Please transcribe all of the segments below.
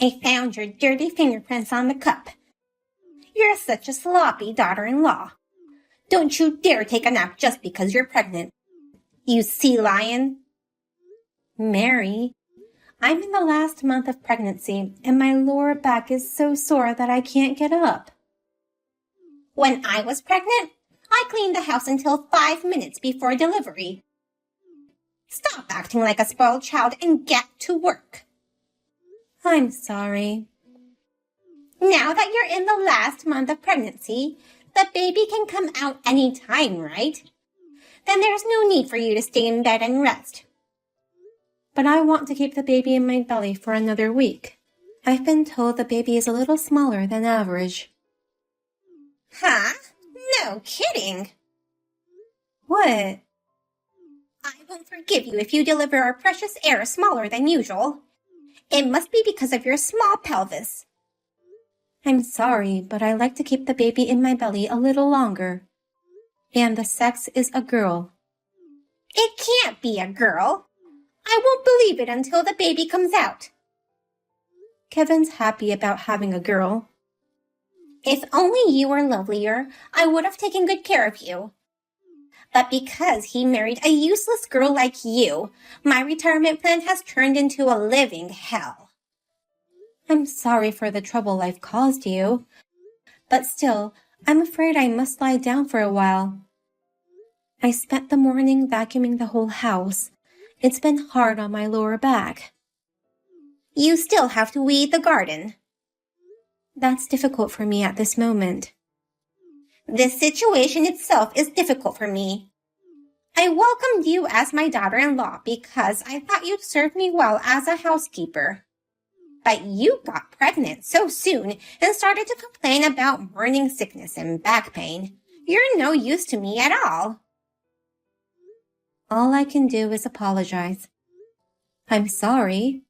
I found your dirty fingerprints on the cup. You're such a sloppy daughter-in-law. Don't you dare take a nap just because you're pregnant. You sea lion. Mary, I'm in the last month of pregnancy, and my lower back is so sore that I can't get up. When I was pregnant, I cleaned the house until 5 minutes before delivery. Stop acting like a spoiled child and get to work. I'm sorry. Now that you're in the last month of pregnancy, the baby can come out any time, right? Then there's no need for you to stay in bed and rest. But I want to keep the baby in my belly for another week. I've been told the baby is a little smaller than average. Huh? No kidding. What? I won't forgive you if you deliver our precious heir smaller than usual. It must be because of your small pelvis. I'm sorry, but I like to keep the baby in my belly a little longer. And the sex is a girl. It can't be a girl. I won't believe it until the baby comes out. Kevin's happy about having a girl. If only you were lovelier, I would have taken good care of you. But because he married a useless girl like you, my retirement plan has turned into a living hell. I'm sorry for the trouble I've caused you. But still, I'm afraid I must lie down for a while. I spent the morning vacuuming the whole house. It's been hard on my lower back. You still have to weed the garden. That's difficult for me at this moment. This situation itself is difficult for me. I welcomed you as my daughter-in-law because I thought you'd serve me well as a housekeeper. But you got pregnant so soon and started to complain about morning sickness and back pain. You're no use to me at all. All I can do is apologize. I'm sorry.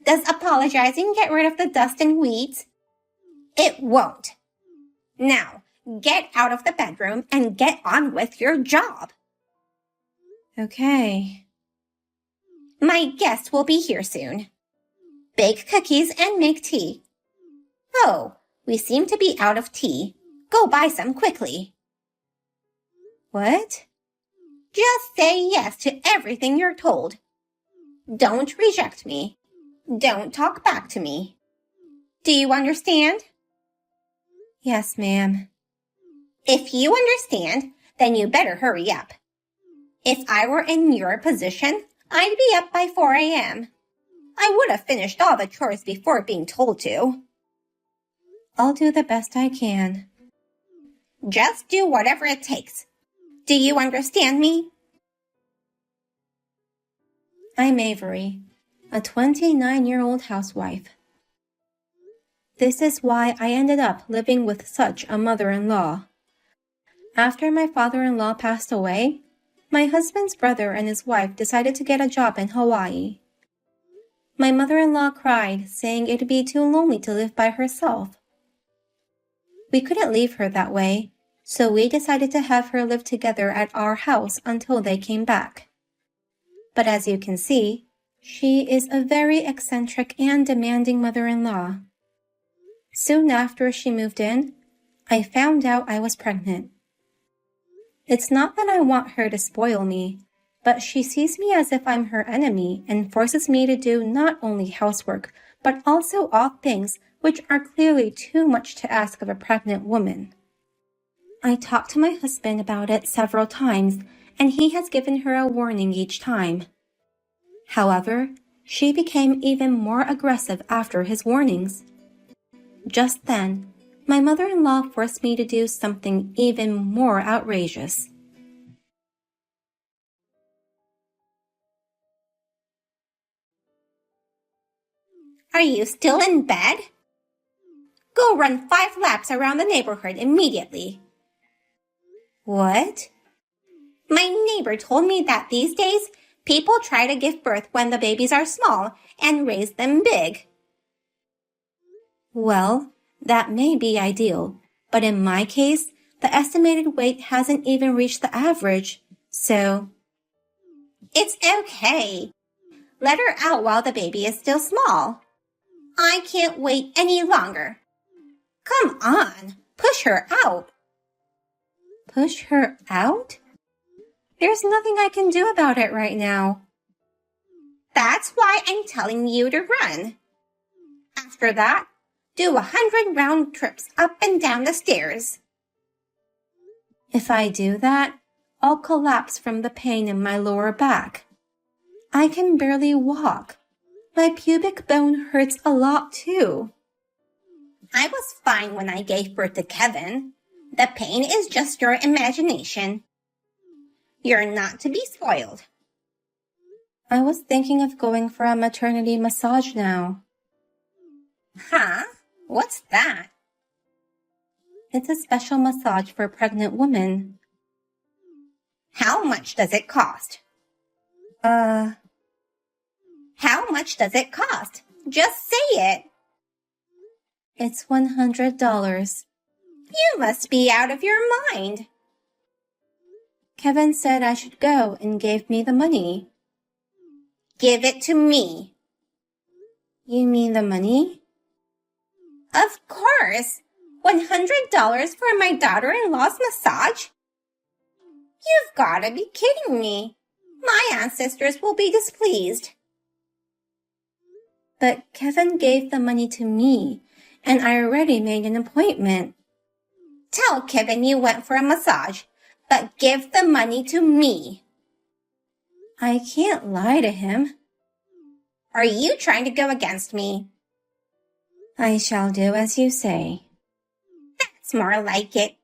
Does apologizing get rid of the dust and weeds? It won't. Now, get out of the bedroom and get on with your job. Okay. My guests will be here soon. Bake cookies and make tea. Oh, we seem to be out of tea. Go buy some quickly. What? Just say yes to everything you're told. Don't reject me. Don't talk back to me. Do you understand? Yes, ma'am. If you understand, then you better hurry up. If I were in your position, I'd be up by 4 a.m. I would have finished all the chores before being told to. I'll do the best I can. Just do whatever it takes. Do you understand me? I'm Avery, a 29-year-old housewife. This is why I ended up living with such a mother-in-law. After my father-in-law passed away, my husband's brother and his wife decided to get a job in Hawaii. My mother-in-law cried, saying it'd be too lonely to live by herself. We couldn't leave her that way, so we decided to have her live together at our house until they came back. But as you can see, she is a very eccentric and demanding mother-in-law. Soon after she moved in, I found out I was pregnant. It's not that I want her to spoil me, but she sees me as if I'm her enemy and forces me to do not only housework, but also all things which are clearly too much to ask of a pregnant woman. I talked to my husband about it several times, and he has given her a warning each time. However, she became even more aggressive after his warnings. Just then, my mother-in-law forced me to do something even more outrageous. Are you still in bed? Go run 5 laps around the neighborhood immediately. What? My neighbor told me that these days, people try to give birth when the babies are small and raise them big. Well, that may be ideal, but in my case, the estimated weight hasn't even reached the average, so... It's okay. Let her out while the baby is still small. I can't wait any longer. Come on, push her out. Push her out? There's nothing I can do about it right now. That's why I'm telling you to run. After that, do 100 round trips up and down the stairs. If I do that, I'll collapse from the pain in my lower back. I can barely walk. My pubic bone hurts a lot too. I was fine when I gave birth to Kevin. The pain is just your imagination. You're not to be spoiled. I was thinking of going for a maternity massage now. Huh? What's that? It's a special massage for pregnant women. How much does it cost? How much does it cost? Just say it. It's $100. You must be out of your mind. Kevin said I should go and gave me the money. Give it to me. You mean the money? Of course. $100 for my daughter-in-law's massage? You've got to be kidding me. My ancestors will be displeased. But Kevin gave the money to me, and I already made an appointment. Tell Kevin you went for a massage, but give the money to me. I can't lie to him. Are you trying to go against me? I shall do as you say. That's more like it.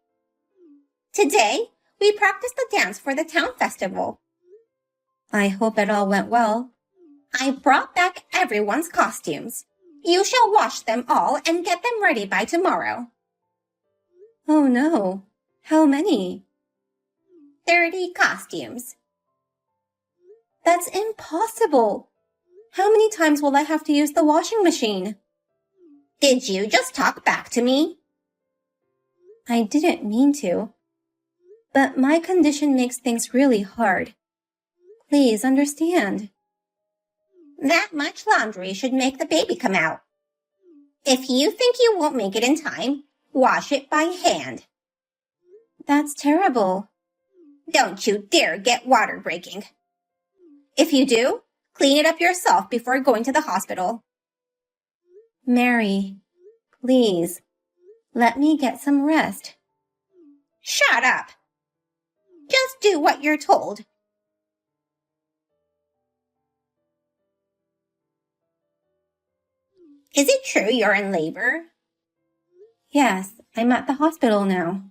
Today, we practiced the dance for the town festival. I hope it all went well. I brought back everyone's costumes. You shall wash them all and get them ready by tomorrow. Oh no. How many? 30 costumes. That's impossible. How many times will I have to use the washing machine? Did you just talk back to me? I didn't mean to. But my condition makes things really hard. Please understand. That much laundry should make the baby come out. If you think you won't make it in time, wash it by hand. That's terrible. Don't you dare get water breaking. If you do, clean it up yourself before going to the hospital. Mary, please, let me get some rest. Shut up. Just do what you're told. Is it true you're in labor? Yes, I'm at the hospital now.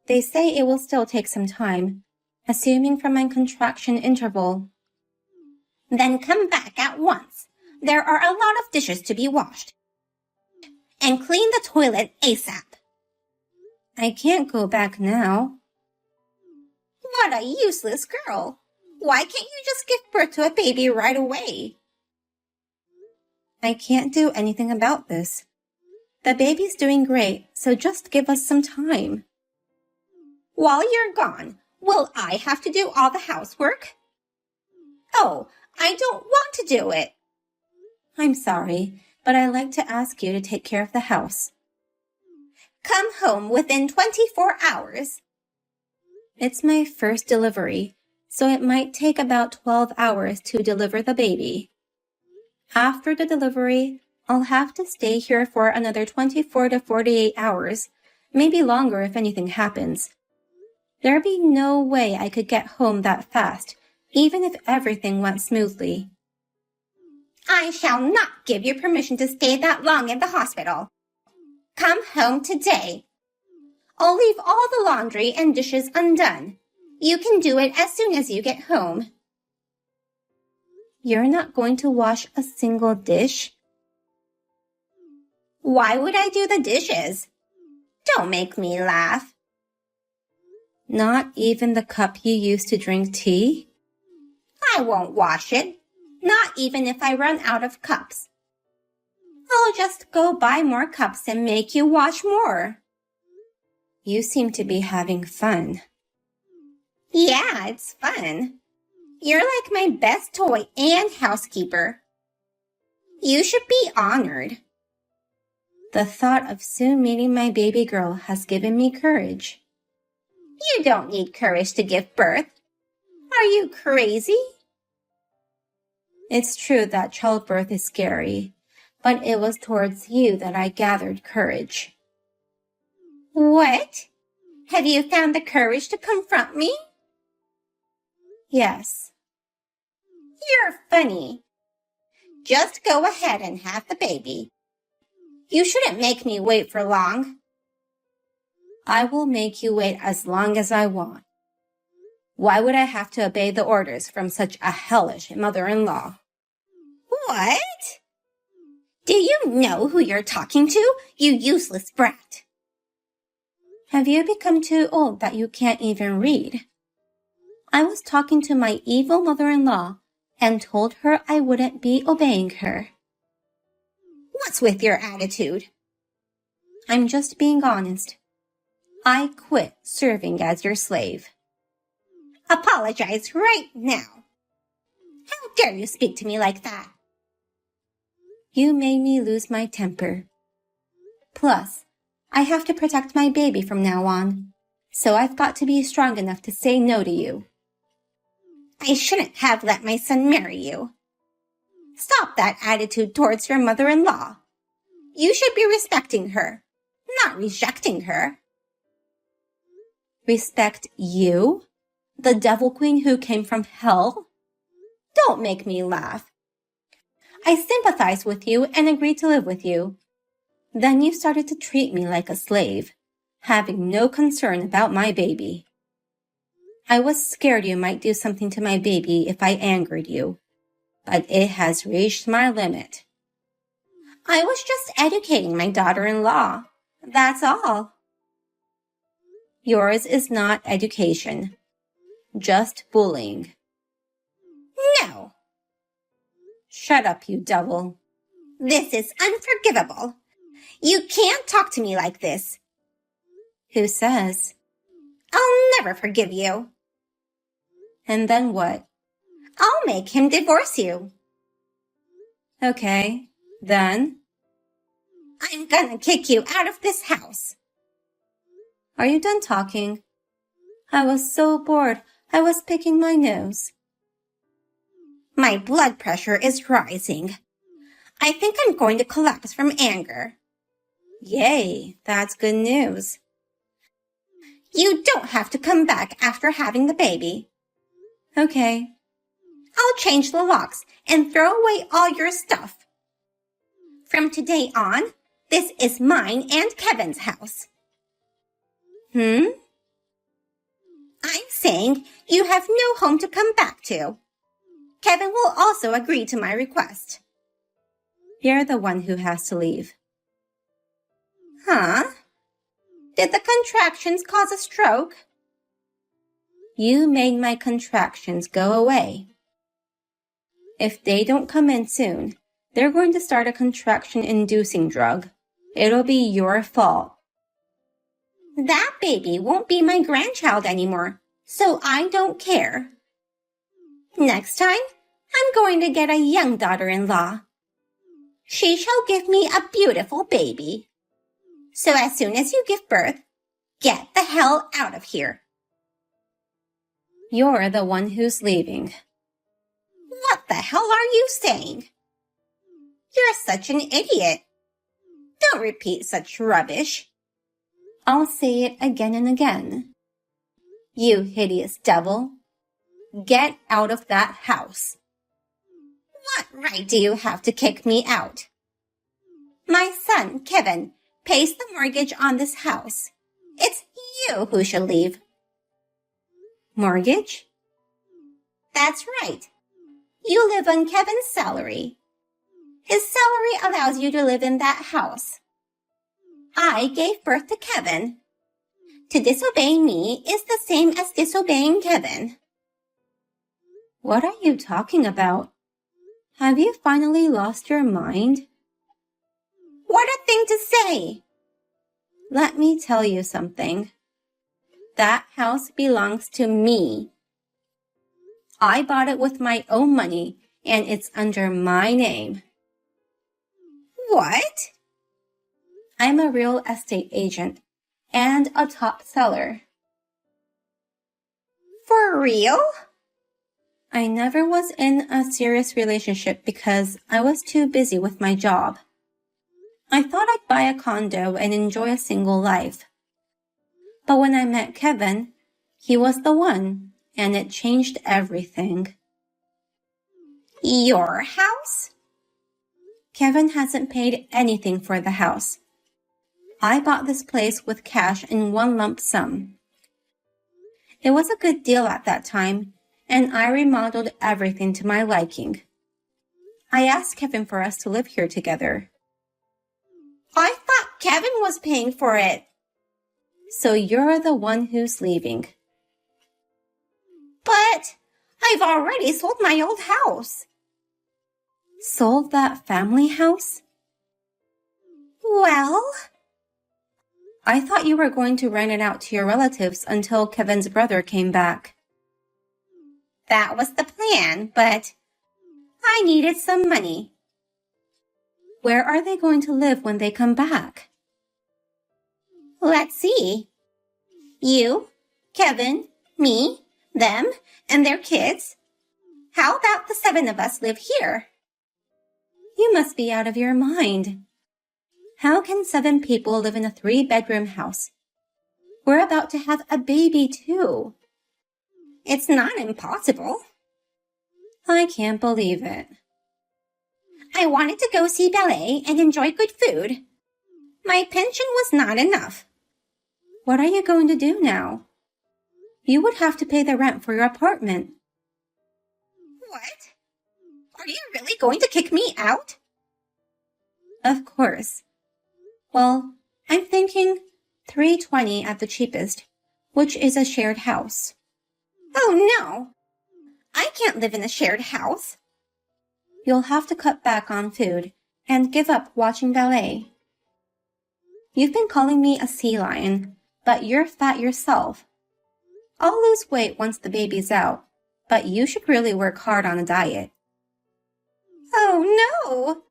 They say it will still take some time, assuming from my contraction interval. Then come back at once. There are a lot of dishes to be washed. And clean the toilet ASAP. I can't go back now. What a useless girl. Why can't you just give birth to a baby right away? I can't do anything about this. The baby's doing great, so just give us some time. While you're gone, will I have to do all the housework? Oh, I don't want to do it. I'm sorry, but I'd like to ask you to take care of the house. Come home within 24 hours. It's my first delivery, so it might take about 12 hours to deliver the baby. After the delivery, I'll have to stay here for another 24 to 48 hours, maybe longer if anything happens. There'd be no way I could get home that fast, even if everything went smoothly. I shall not give you permission to stay that long in the hospital. Come home today. I'll leave all the laundry and dishes undone. You can do it as soon as you get home. You're not going to wash a single dish? Why would I do the dishes? Don't make me laugh. Not even the cup you use to drink tea? I won't wash it, not even if I run out of cups. I'll just go buy more cups and make you wash more. You seem to be having fun. Yeah, it's fun. You're like my best toy and housekeeper. You should be honored. The thought of soon meeting my baby girl has given me courage. You don't need courage to give birth. Are you crazy? It's true that childbirth is scary, but it was towards you that I gathered courage. What? Have you found the courage to confront me? Yes. You're funny. Just go ahead and have the baby. You shouldn't make me wait for long. I will make you wait as long as I want. Why would I have to obey the orders from such a hellish mother-in-law? What? Do you know who you're talking to, you useless brat? Have you become too old that you can't even read? I was talking to my evil mother-in-law and told her I wouldn't be obeying her. What's with your attitude? I'm just being honest. I quit serving as your slave. Apologize right now. How dare you speak to me like that? You made me lose my temper. Plus, I have to protect my baby from now on, so I've got to be strong enough to say no to you. I shouldn't have let my son marry you. Stop that attitude towards your mother-in-law. You should be respecting her, not rejecting her. Respect you? The devil queen who came from hell? Don't make me laugh. I sympathized with you and agreed to live with you. Then you started to treat me like a slave, having no concern about my baby. I was scared you might do something to my baby if I angered you, but it has reached my limit. I was just educating my daughter-in-law. That's all. Yours is not education, just bullying. No. Shut up, you devil. This is unforgivable. You can't talk to me like this. Who says? I'll never forgive you. And then what? I'll make him divorce you. Okay, then? I'm gonna kick you out of this house. Are you done talking? I was so bored, I was picking my nose. My blood pressure is rising. I think I'm going to collapse from anger. Yay, that's good news. You don't have to come back after having the baby. Okay. I'll change the locks and throw away all your stuff. From today on, this is mine and Kevin's house. I'm saying you have no home to come back to. Kevin will also agree to my request. You're the one who has to leave. Huh? Did the contractions cause a stroke? You made my contractions go away. If they don't come in soon, they're going to start a contraction-inducing drug. It'll be your fault. That baby won't be my grandchild anymore, so I don't care. Next time, I'm going to get a young daughter-in-law. She shall give me a beautiful baby. So as soon as you give birth, get the hell out of here. You're the one who's leaving. What the hell are you saying? You're such an idiot. Don't repeat such rubbish. I'll say it again and again. You hideous devil. Get out of that house. What right do you have to kick me out? My son, Kevin, pays the mortgage on this house. It's you who should leave. Mortgage? That's right. You live on Kevin's salary. His salary allows you to live in that house. I gave birth to Kevin. To disobey me is the same as disobeying Kevin. What are you talking about? Have you finally lost your mind? What a thing to say! Let me tell you something. That house belongs to me. I bought it with my own money, and it's under my name. What? I'm a real estate agent and a top seller. For real? I never was in a serious relationship because I was too busy with my job. I thought I'd buy a condo and enjoy a single life. But when I met Kevin, he was the one, and it changed everything. Your house? Kevin hasn't paid anything for the house. I bought this place with cash in one lump sum. It was a good deal at that time, and I remodeled everything to my liking. I asked Kevin for us to live here together. I thought Kevin was paying for it. So you're the one who's leaving. But I've already sold my old house. Sold that family house? Well, I thought you were going to rent it out to your relatives until Kevin's brother came back. That was the plan, but I needed some money. Where are they going to live when they come back? Let's see. You, Kevin, me, them, and their kids. How about the 7 of us live here? You must be out of your mind. How can 7 people live in a 3-bedroom house? We're about to have a baby too. It's not impossible. I can't believe it. I wanted to go see ballet and enjoy good food. My pension was not enough. What are you going to do now? You would have to pay the rent for your apartment. What? Are you really going to kick me out? Of course. Well, I'm thinking $320 at the cheapest, which is a shared house. Oh no! I can't live in a shared house. You'll have to cut back on food and give up watching ballet. You've been calling me a sea lion, but you're fat yourself. I'll lose weight once the baby's out, but you should really work hard on a diet. Oh no!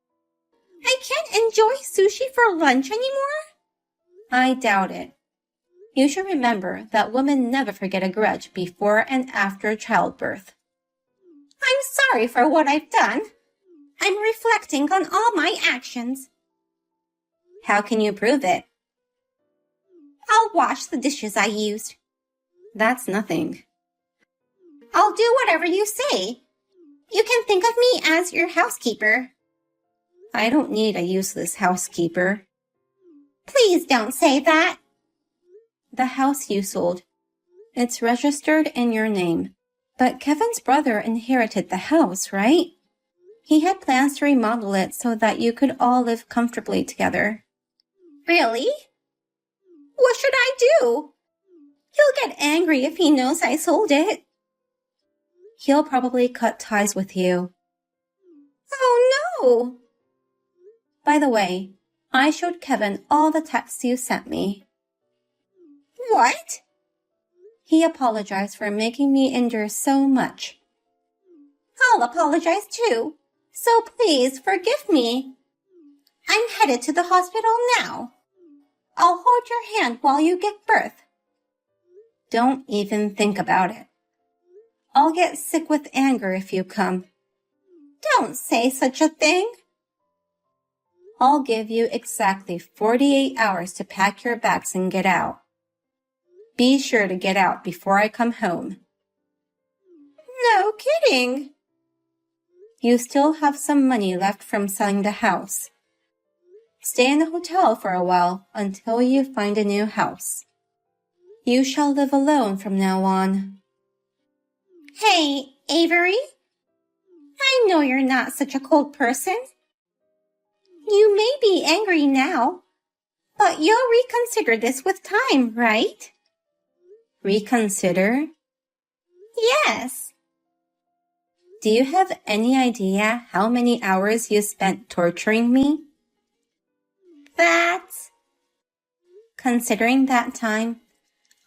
I can't enjoy sushi for lunch anymore? I doubt it. You should remember that women never forget a grudge before and after childbirth. I'm sorry for what I've done. I'm reflecting on all my actions. How can you prove it? I'll wash the dishes I used. That's nothing. I'll do whatever you say. You can think of me as your housekeeper. I don't need a useless housekeeper. Please don't say that. The house you sold. It's registered in your name. But Kevin's brother inherited the house, right? He had plans to remodel it so that you could all live comfortably together. Really? What should I do? He'll get angry if he knows I sold it. He'll probably cut ties with you. Oh no! By the way, I showed Kevin all the texts you sent me. What? He apologized for making me endure so much. I'll apologize too, so please forgive me. I'm headed to the hospital now. I'll hold your hand while you give birth. Don't even think about it. I'll get sick with anger if you come. Don't say such a thing. I'll give you exactly 48 hours to pack your bags and get out. Be sure to get out before I come home. No kidding. You still have some money left from selling the house. Stay in the hotel for a while until you find a new house. You shall live alone from now on. Hey, Avery. I know you're not such a cold person. You may be angry now, but you'll reconsider this with time, right? Reconsider? Yes. Do you have any idea how many hours you spent torturing me? That's... Considering that time,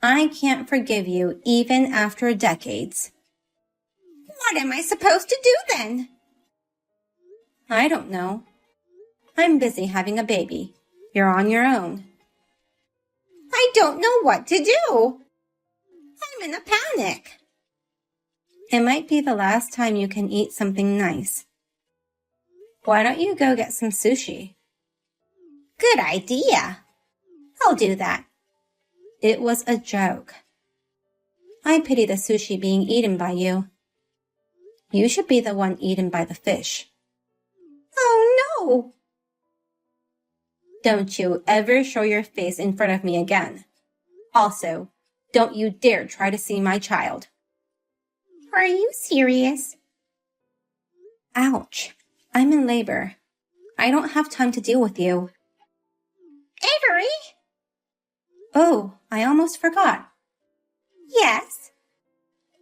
I can't forgive you even after decades. What am I supposed to do then? I don't know. I'm busy having a baby. You're on your own. I don't know what to do. I'm in a panic. It might be the last time you can eat something nice. Why don't you go get some sushi? Good idea. I'll do that. It was a joke. I pity the sushi being eaten by you. You should be the one eaten by the fish. Oh no! Don't you ever show your face in front of me again. Also, don't you dare try to see my child. Are you serious? Ouch. I'm in labor. I don't have time to deal with you. Avery? Oh, I almost forgot. Yes?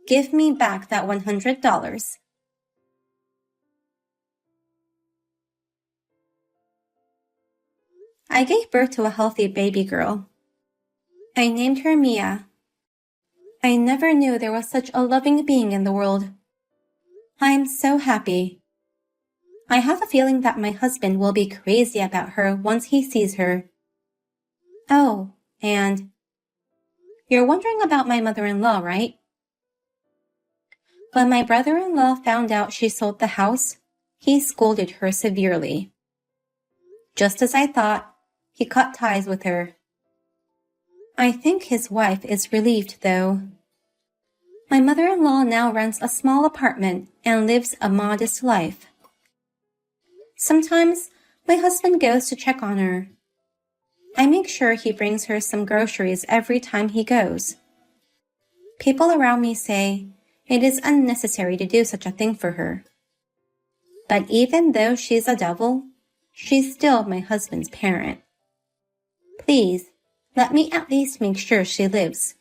Give me back that $100. I gave birth to a healthy baby girl. I named her Mia. I never knew there was such a loving being in the world. I'm so happy. I have a feeling that my husband will be crazy about her once he sees her. Oh, and you're wondering about my mother-in-law, right? When my brother-in-law found out she sold the house, he scolded her severely. Just as I thought, he cut ties with her. I think his wife is relieved, though. My mother-in-law now rents a small apartment and lives a modest life. Sometimes my husband goes to check on her. I make sure he brings her some groceries every time he goes. People around me say it is unnecessary to do such a thing for her. But even though she's a devil, she's still my husband's parent. Please, let me at least make sure she lives